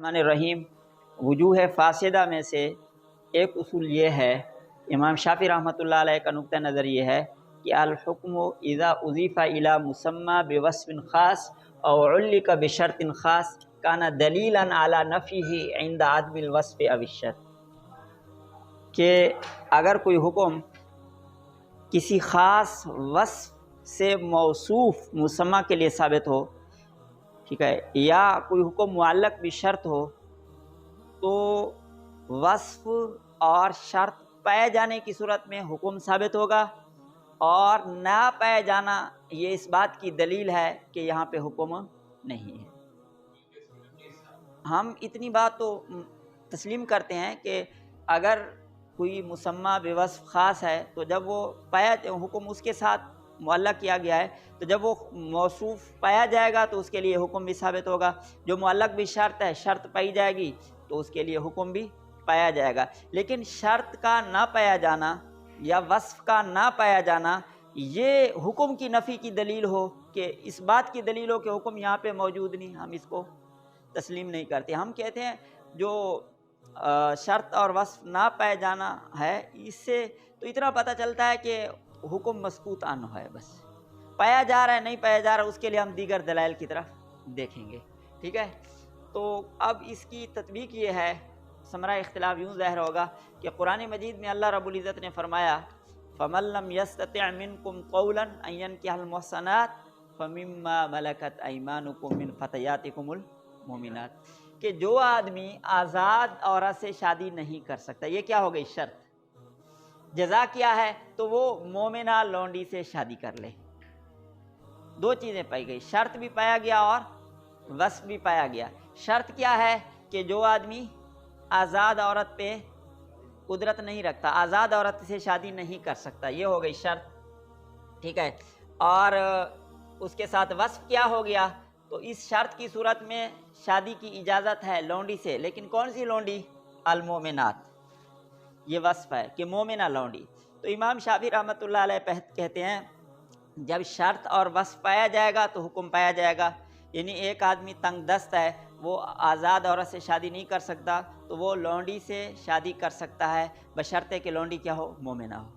الرحمن الرحیم وجوہ فاسدہ میں سے ایک اصول یہ ہے، امام شافعی رحمۃ اللہ علیہ کا نقطہ نظر یہ ہے کہ الحکم اذا اضیف الی مسمی بوصف خاص او علق بشرط خاص کان دلیلا علی نفیہ عند عدم الوصف او الشرط، کہ اگر کوئی حکم کسی خاص وصف سے موصوف مسمی کے لیے ثابت ہو، ٹھیک ہے، یا کوئی حکم معلق بھی شرط ہو، تو وصف اور شرط پائے جانے کی صورت میں حکم ثابت ہوگا، اور نہ پائے جانا یہ اس بات کی دلیل ہے کہ یہاں پہ حکم نہیں ہے۔ ہم اتنی بات تو تسلیم کرتے ہیں کہ اگر کوئی مسمی بوصف خاص ہے تو جب وہ پایا حکم اس کے ساتھ معلق کیا گیا ہے، تو جب وہ موصوف پایا جائے گا تو اس کے لیے حکم بھی ثابت ہوگا، جو معلق بھی شرط ہے، شرط پائی جائے گی تو اس کے لیے حکم بھی پایا جائے گا۔ لیکن شرط کا نہ پایا جانا یا وصف کا نہ پایا جانا یہ حکم کی نفی کی دلیل ہو، کہ اس بات کی دلیل ہو کہ حکم یہاں پہ موجود نہیں، ہم اس کو تسلیم نہیں کرتے۔ ہم کہتے ہیں جو شرط اور وصف نہ پائے جانا ہے، اس سے تو اتنا پتہ چلتا ہے کہ حکم مسکوت عنہ ہے، بس پایا جا رہا ہے نہیں پایا جا رہا، اس کے لیے ہم دیگر دلائل کی طرف دیکھیں گے، ٹھیک ہے۔ تو اب اس کی تطبیق یہ ہے، ثمرہ اختلاف یوں ظاہر ہوگا کہ قرآن مجید میں اللہ رب العزت نے فرمایا فَمَن لَّمْ يَسْتَطِعْ مِنكُمْ قَوْلًا أَن يَنكِحَ الْمُحْصَنَاتِ فَمِمَّا مَلَكَتْ أَيْمَانُكُم مِّن فَتَيَاتِكُمُ الْمُؤْمِنَاتِ، کہ جو آدمی آزاد عورت سے شادی نہیں کر سکتا، یہ کیا ہو گئی شرط، جزا کیا ہے تو وہ مومنہ لونڈی سے شادی کر لے۔ دو چیزیں پائی گئی، شرط بھی پایا گیا اور وصف بھی پایا گیا۔ شرط کیا ہے کہ جو آدمی آزاد عورت پہ قدرت نہیں رکھتا، آزاد عورت سے شادی نہیں کر سکتا، یہ ہو گئی شرط، ٹھیک ہے۔ اور اس کے ساتھ وصف کیا ہو گیا، تو اس شرط کی صورت میں شادی کی اجازت ہے لونڈی سے، لیکن کون سی لونڈی؟ المومنات، یہ وصف ہے کہ مومنہ لونڈی۔ تو امام شافعی رحمۃ اللہ علیہ کہتے ہیں جب شرط اور وصف پایا جائے گا تو حکم پایا جائے گا، یعنی ایک آدمی تنگ دست ہے، وہ آزاد عورت سے شادی نہیں کر سکتا، تو وہ لونڈی سے شادی کر سکتا ہے بشرطے کہ لونڈی کیا ہو، مومنہ ہو۔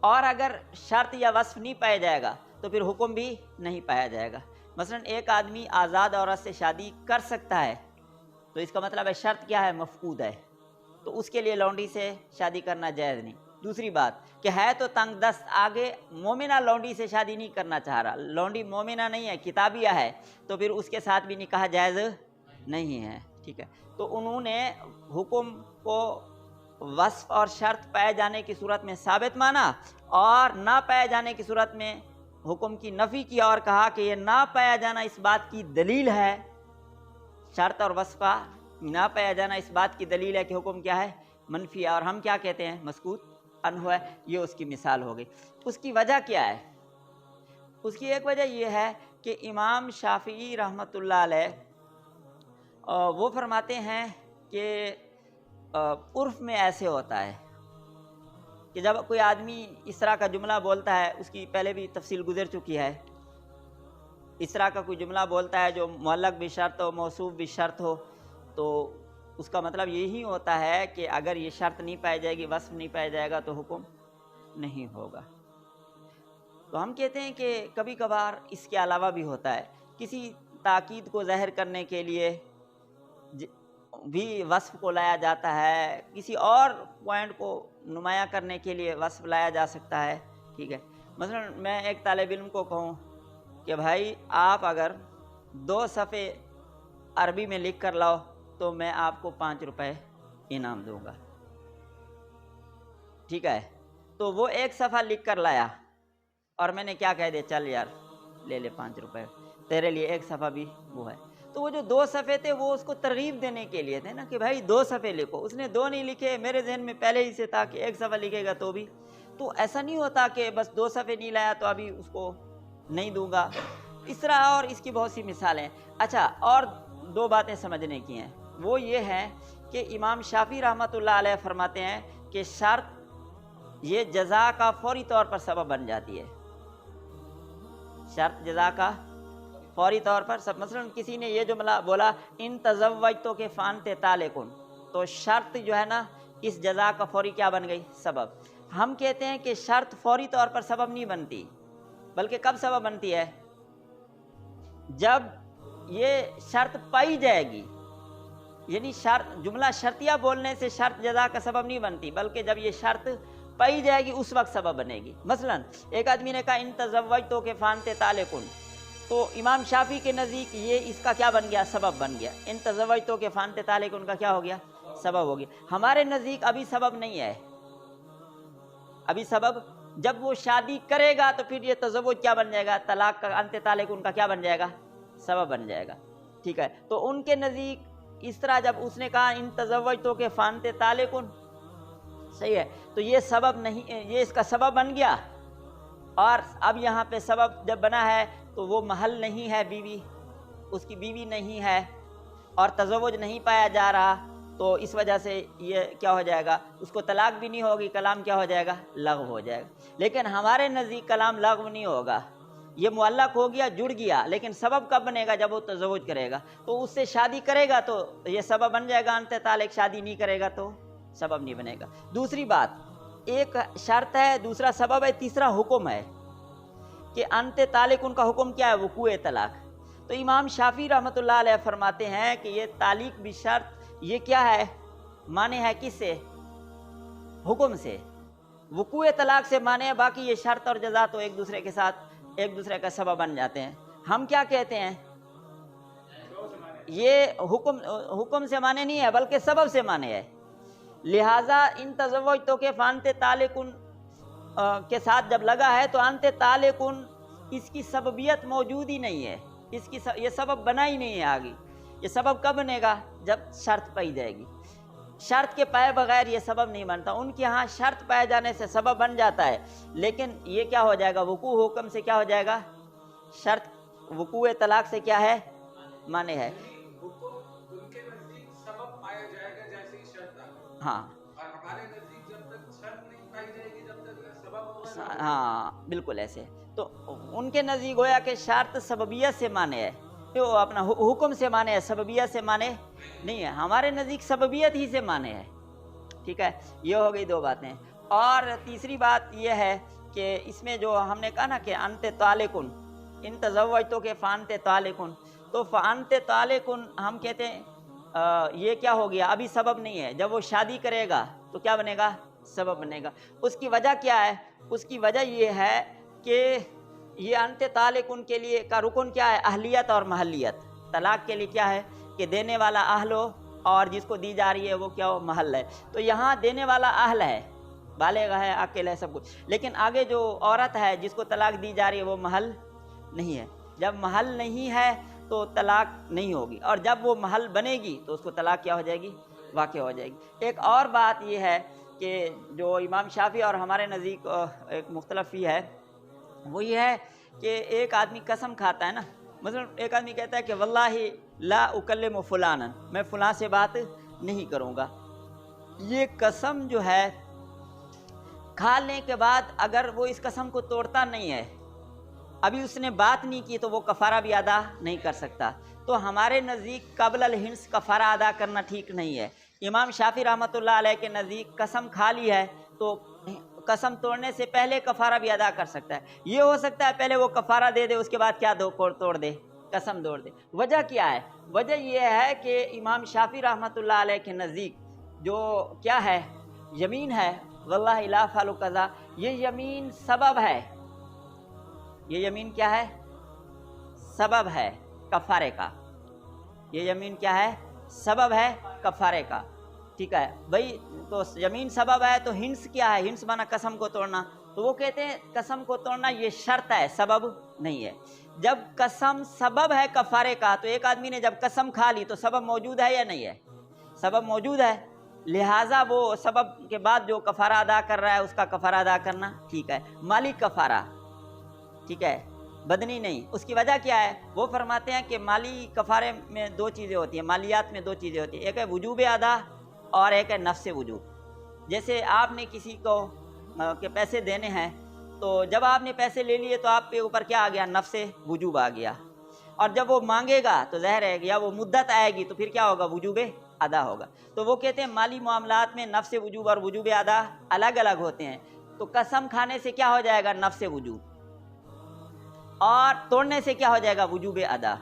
اور اگر شرط یا وصف نہیں پایا جائے گا تو پھر حکم بھی نہیں پایا جائے گا۔ مثلا ایک آدمی آزاد عورت سے شادی کر سکتا ہے تو اس کا مطلب ہے شرط کیا ہے، مفقود ہے، تو اس کے لیے لونڈی سے شادی کرنا جائز نہیں۔ دوسری بات کہ ہے تو تنگ دست، آگے مومنہ لونڈی سے شادی نہیں کرنا چاہ رہا، لونڈی مومنہ نہیں ہے، کتابیہ ہے، تو پھر اس کے ساتھ بھی نکاح جائز نہیں ہے، ٹھیک ہے۔ تو انہوں نے حکم کو وصف اور شرط پائے جانے کی صورت میں ثابت مانا، اور نہ پائے جانے کی صورت میں حکم کی نفی کی، اور کہا کہ یہ نہ پایا جانا اس بات کی دلیل ہے، شرط اور وصف کا نہ پایا جانا اس بات کی دلیل ہے کہ حکم کیا ہے، منفی ہے، اور ہم کیا کہتے ہیں، مسکوت عنہ ہے۔ یہ اس کی مثال ہو گئی۔ اس کی وجہ کیا ہے؟ اس کی ایک وجہ یہ ہے کہ امام شافعی رحمۃ اللہ علیہ وہ فرماتے ہیں کہ عرف میں ایسے ہوتا ہے کہ جب کوئی آدمی اس طرح کا جملہ بولتا ہے، اس کی پہلے بھی تفصیل گزر چکی ہے، اس طرح کا کوئی جملہ بولتا ہے جو معلق بھی شرط ہو، موصوف بھی شرط ہو، تو اس کا مطلب یہی ہوتا ہے کہ اگر یہ شرط نہیں پائی جائے گی، وصف نہیں پایا جائے گا تو حکم نہیں ہوگا۔ تو ہم کہتے ہیں کہ کبھی کبھار اس کے علاوہ بھی ہوتا ہے، کسی تاکید کو ظاہر کرنے کے لیے بھی وصف کو لایا جاتا ہے، کسی اور پوائنٹ کو نمایاں کرنے کے لیے وصف لایا جا سکتا ہے، ٹھیک ہے۔ مثلا میں ایک طالب علم کو کہوں کہ بھائی آپ اگر 2 صفحے عربی میں لکھ کر لاؤ تو میں آپ کو 5 روپے انعام دوں گا، ٹھیک ہے۔ تو وہ 1 صفحہ لکھ کر لایا اور میں نے کیا کہہ دیا، چل یار لے لے 5 روپے، تیرے لیے 1 صفحہ بھی وہ ہے۔ تو وہ جو 2 صفحے تھے وہ اس کو ترغیب دینے کے لیے تھے نا، کہ بھائی 2 صفحے لکھو، اس نے 2 نہیں لکھے، میرے ذہن میں پہلے ہی سے تھا کہ 1 صفحہ لکھے گا تو بھی، تو ایسا نہیں ہوتا کہ بس 2 صفحے نہیں لایا تو ابھی اس کو نہیں دوں گا، اس طرح اور اس کی بہت سی مثالیں۔ اچھا، اور 2 باتیں سمجھنے کی ہیں، وہ یہ ہے کہ امام شافعی رحمۃ اللہ علیہ فرماتے ہیں کہ شرط یہ جزا کا فوری طور پر سبب بن جاتی ہے، شرط جزا کا فوری طور پر مثلا کسی نے یہ جملہ بولا ان تزوجتو کے فانتے طالقن، تو شرط جو ہے نا اس جزا کا فوری کیا بن گئی؟ سبب۔ ہم کہتے ہیں کہ شرط فوری طور پر سبب نہیں بنتی، بلکہ کب سبب بنتی ہے؟ جب یہ شرط پائی جائے گی، یعنی شرط جملہ شرطیہ بولنے سے شرط جزا کا سبب نہیں بنتی، بلکہ جب یہ شرط پائی جائے گی اس وقت سبب بنے گی۔ مثلا ایک آدمی نے کہا ان تزوجتو کے فانتے طالقن، تو امام شافعی کے نزدیک یہ اس کا کیا بن گیا؟ سبب بن گیا۔ ان تزوجتو کے فانتے طالقن کا کیا ہو گیا؟ سبب ہو گیا۔ ہمارے نزدیک ابھی سبب نہیں ہے، ابھی سبب جب وہ شادی کرے گا تو پھر یہ تزوج کیا بن جائے گا؟ طلاق کا انت طالقن کا کیا بن جائے گا؟ سبب بن جائے گا، ٹھیک ہے۔ تو ان کے نزدیک اس طرح جب اس نے کہا ان تزوجتو کے فانتے طالقن، صحیح ہے، تو یہ سبب نہیں، یہ اس کا سبب بن گیا۔ اور اب یہاں پہ سبب جب بنا ہے تو وہ محل نہیں ہے، بیوی اس کی بیوی نہیں ہے اور تزوج نہیں پایا جا رہا، تو اس وجہ سے یہ کیا ہو جائے گا؟ اس کو طلاق بھی نہیں ہوگی، کلام کیا ہو جائے گا؟ لغو ہو جائے گا۔ لیکن ہمارے نزدیک کلام لغو نہیں ہوگا، یہ معلق ہو گیا، جڑ گیا، لیکن سبب کب بنے گا؟ جب وہ تزوج کرے گا، تو اس سے شادی کرے گا تو یہ سبب بن جائے گا انت طالق، شادی نہیں کرے گا تو سبب نہیں بنے گا۔ دوسری بات، ایک شرط ہے، دوسرا سبب ہے، تیسرا حکم ہے کہ انت طالق ان کا حکم کیا ہے؟ وقوع طلاق۔ تو امام شافعی رحمۃ اللہ علیہ فرماتے ہیں کہ یہ تعلیق بھی شرط، یہ کیا ہے؟ مانے ہے کس سے؟ حکم سے، وقوع طلاق سے مانے ہے، باقی یہ شرط اور جزا تو ایک دوسرے کے ساتھ ایک دوسرے کا سبب بن جاتے ہیں۔ ہم کیا کہتے ہیں؟ یہ حکم سے مانے نہیں ہے بلکہ سبب سے مانے ہے۔ لہٰذا ان تزوجتو کے فانتے طالقن کے ساتھ جب لگا ہے تو انت طالقن اس کی سببیت موجود ہی نہیں ہے، اس کی یہ سبب بنا ہی نہیں ہے آگے۔ یہ سبب کب بنے گا؟ جب شرط پائی جائے گی۔ شرط کے پائے بغیر یہ سبب نہیں بنتا۔ ان کے ہاں شرط پائے جانے سے سبب بن جاتا ہے، لیکن یہ کیا ہو جائے گا؟ وقوع حکم سے کیا ہو جائے گا؟ شرط وقوع طلاق سے کیا ہے؟ مانے ہے۔ ان کے نزدیک سبب پایا جائے گا جیسے ہی شرط آ، ہاں، اور ہمارے نزدیک جب تک شرط نہیں پائی جائے گی جب تک سبب ہوگا۔ ہاں بالکل ایسے۔ تو ان کے نزدیک گویا کہ شرط سببیت سے مانے ہے، وہ اپنا حکم سے مانے ہے، سببیت سے مانے نہیں ہے۔ ہمارے نزدیک سببیت ہی سے مانے ہے، ٹھیک ہے۔ یہ ہو گئی دو باتیں۔ اور تیسری بات یہ ہے کہ اس میں جو ہم نے کہا نا کہ انت طالقن، ان تزوجتو کے فانت طالقن، تو فانت طالقن ہم کہتے ہیں یہ کیا ہو گیا؟ ابھی سبب نہیں ہے۔ جب وہ شادی کرے گا تو کیا بنے گا؟ سبب بنے گا۔ اس کی وجہ کیا ہے؟ اس کی وجہ یہ ہے کہ یہ انت طالقن کے لیے کا رکن کیا ہے؟ اہلیت اور محلیت۔ طلاق کے لیے کیا ہے؟ کہ دینے والا اہل ہو اور جس کو دی جا رہی ہے وہ کیا ہو؟ محل ہے۔ تو یہاں دینے والا اہل ہے، بالغ ہے، عاقل ہے، سب کچھ، لیکن آگے جو عورت ہے جس کو طلاق دی جا رہی ہے وہ محل نہیں ہے۔ جب محل نہیں ہے تو طلاق نہیں ہوگی، اور جب وہ محل بنے گی تو اس کو طلاق کیا ہو جائے گی؟ واقع ہو جائے گی۔ ایک اور بات یہ ہے کہ جو امام شافعی اور ہمارے نزدیک ایک مختلف ہی ہے، وہ یہ ہے کہ ایک آدمی قسم کھاتا ہے نا، مثلا ایک آدمی کہتا ہے کہ واللہ لا اکلم فلانا، میں فلاں سے بات نہیں کروں گا۔ یہ قسم جو ہے کھانے کے بعد اگر وہ اس قسم کو توڑتا نہیں ہے، ابھی اس نے بات نہیں کی، تو وہ کفارہ بھی ادا نہیں کر سکتا۔ تو ہمارے نزدیک قبل الحنس کفارہ ادا کرنا ٹھیک نہیں ہے۔ امام شافعی رحمۃ اللہ علیہ کے نزدیک قسم کھا لی ہے تو قسم توڑنے سے پہلے کفارہ بھی ادا کر سکتا ہے۔ یہ ہو سکتا ہے پہلے وہ کفارہ دے دے، اس کے بعد کیا توڑ دے؟ قسم توڑ دے۔ وجہ کیا ہے؟ وجہ یہ ہے کہ امام شافعی رحمۃ اللہ علیہ کے نزدیک جو کیا ہے؟ یمین ہے، واللہ لا افعل کذا، یہ یمین سبب ہے۔ یہ یمین کیا ہے؟ سبب ہے کفارے کا۔ یہ یمین کیا ہے؟ سبب ہے کفارے کا، ٹھیک ہے بھائی۔ تو یمین سبب ہے تو ہنس کیا ہے؟ ہنس مانا قسم کو توڑنا۔ تو وہ کہتے ہیں قسم کو توڑنا یہ شرط ہے، سبب نہیں ہے۔ جب قسم سبب ہے کفارے کا، تو ایک آدمی نے جب قسم کھا لی تو سبب موجود ہے یا نہیں ہے؟ سبب موجود ہے، لہٰذا وہ سبب کے بعد جو کفارہ ادا کر رہا ہے اس کا کفارہ ادا کرنا ٹھیک ہے۔ مالی کفارہ، ٹھیک ہے، بدنی نہیں۔ اس کی وجہ کیا ہے؟ وہ فرماتے ہیں کہ مالی کفارے میں دو چیزیں ہوتی ہیں، مالیات میں دو چیزیں ہوتی ہیں، ایک ہے وجوب ادا اور ایک ہے نفس وجوب۔ جیسے آپ نے کسی کو کے پیسے دینے ہیں، تو جب آپ نے پیسے لے لیے تو آپ کے اوپر کیا آ گیا؟ نفس وجوب آ گیا۔ اور جب وہ مانگے گا تو ظاہر ہے یا وہ مدت آئے گی تو پھر کیا ہوگا؟ وجوب ادا ہوگا۔ تو وہ کہتے ہیں مالی معاملات میں نفس وجوب اور وجوب ادا الگ الگ ہوتے ہیں۔ تو قسم کھانے سے کیا ہو جائے گا؟ نفس وجوب، اور توڑنے سے کیا ہو جائے گا؟ وجوب ادا۔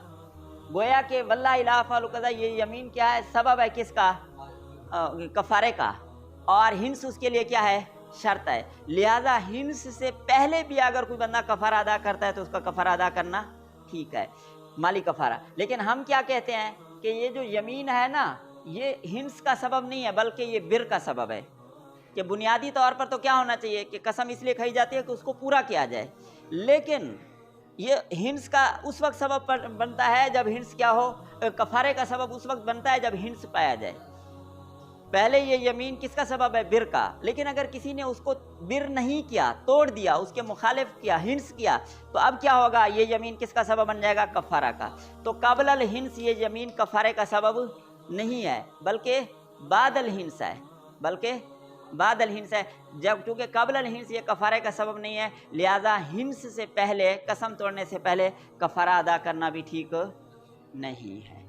گویا کہ واللہ لا افعل کذا، یہ یمین کیا ہے؟ سبب ہے کس کا؟ کفارے کا، اور ہنس اس کے لیے کیا ہے؟ شرط ہے۔ لہذا ہنس سے پہلے بھی اگر کوئی بندہ کفارہ ادا کرتا ہے تو اس کا کفارہ ادا کرنا ٹھیک ہے، مالی کفارہ۔ لیکن ہم کیا کہتے ہیں کہ یہ جو یمین ہے نا، یہ ہنس کا سبب نہیں ہے بلکہ یہ بر کا سبب ہے، کہ بنیادی طور پر تو کیا ہونا چاہیے کہ قسم اس لیے کھائی جاتی ہے کہ اس کو پورا کیا جائے، لیکن یہ ہنس کا اس وقت سبب بنتا ہے جب ہنس کیا ہو، کفارے کا سبب اس وقت بنتا ہے جب ہنس پایا جائے۔ پہلے یہ یمین کس کا سبب ہے؟ بر کا۔ لیکن اگر کسی نے اس کو بر نہیں کیا، توڑ دیا، اس کے مخالف کیا، ہنس کیا، تو اب کیا ہوگا؟ یہ یمین کس کا سبب بن جائے گا؟ کفارہ کا۔ تو قبل الہنس یہ یمین کفارے کا سبب نہیں ہے بلکہ بعد الہنس ہے، جب چونکہ قبل الہنس یہ کفارے کا سبب نہیں ہے، لہذا ہنس سے پہلے، قسم توڑنے سے پہلے کفارہ ادا کرنا بھی ٹھیک نہیں ہے۔